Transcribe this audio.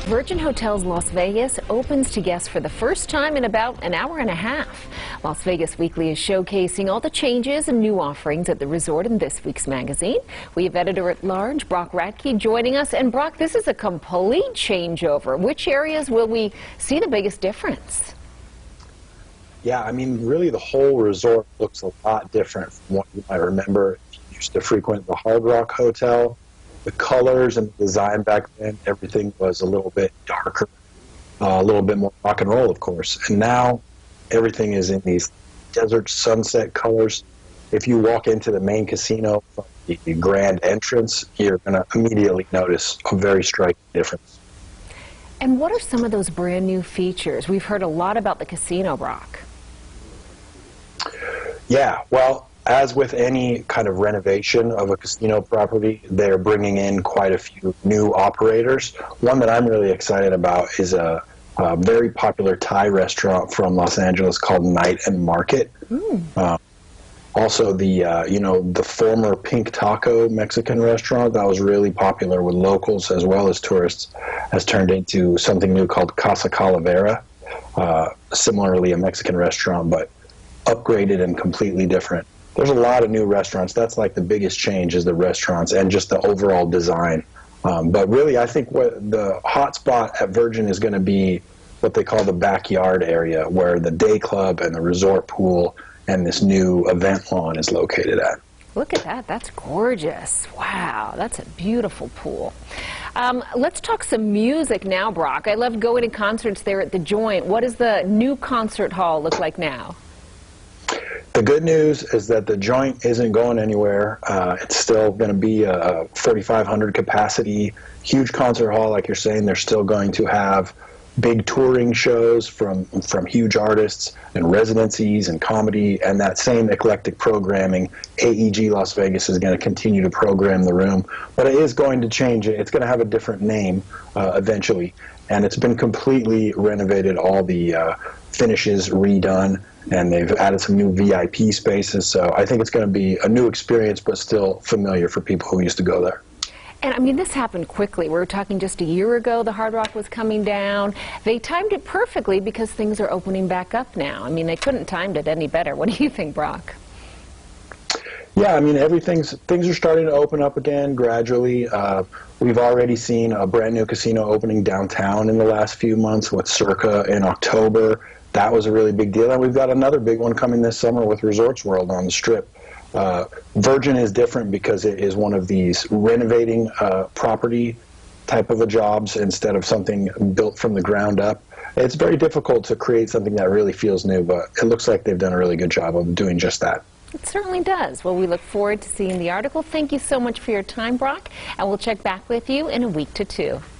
Virgin Hotels Las Vegas opens to guests for the first time in about an hour and a half. Las Vegas Weekly is showcasing all the changes and new offerings at the resort in this week's magazine. We have editor-at-large Brock Radke joining us. And Brock, this is a complete changeover. Which areas will we see the biggest difference? Yeah, I mean, really the whole resort looks a lot different from what you might remember if you used to frequent the Hard Rock Hotel. The colors and the design back then, everything was a little bit darker, a little bit more rock and roll, of course. And now everything is in these desert sunset colors. If you walk into the main casino from the grand entrance, you're going to immediately notice a very striking difference. And what are some of those brand new features? We've heard a lot about the casino, Brock. Yeah, well, as with any kind of renovation of a casino property, they're bringing in quite a few new operators. One that I'm really excited about is a very popular Thai restaurant from Los Angeles called Night and Market. Also, the former Pink Taco Mexican restaurant that was really popular with locals as well as tourists has turned into something new called Casa Calavera. Similarly, a Mexican restaurant, but upgraded and completely different. There's a lot of new restaurants. That's like the biggest change is the restaurants and just the overall design. But really, I think what the hot spot at Virgin is going to be what they call the backyard area, where the day club and the resort pool and this new event lawn is located at. Look at that. That's gorgeous. Wow, that's a beautiful pool. Let's talk some music now, Brock. I love going to concerts there at the Joint. What does the new concert hall look like now? The good news is that the Joint isn't going anywhere. It's still going to be a 4,500 capacity, huge concert hall, like you're saying. They're still going to have big touring shows from huge artists and residencies and comedy, and that same eclectic programming. AEG Las Vegas is going to continue to program the room, but it is going to change it. It's going to have a different name eventually, and it's been completely renovated, all the finishes redone, and they've added some new VIP spaces. So I think it's going to be a new experience, but still familiar for people who used to go there. And I mean, this happened quickly. We were talking just a year ago, the Hard Rock was coming down. They timed it perfectly because things are opening back up now. I mean, they couldn't have timed it any better. What do you think, Brock? Yeah, I mean, things are starting to open up again gradually. We've already seen a brand new casino opening downtown in the last few months with Circa in October. That was a really big deal. And we've got another big one coming this summer with Resorts World on the Strip. Virgin is different because it is one of these renovating property type of jobs instead of something built from the ground up. It's very difficult to create something that really feels new, but it looks like they've done a really good job of doing just that. It certainly does. Well, we look forward to seeing the article. Thank you so much for your time, Brock, and we'll check back with you in a week to two.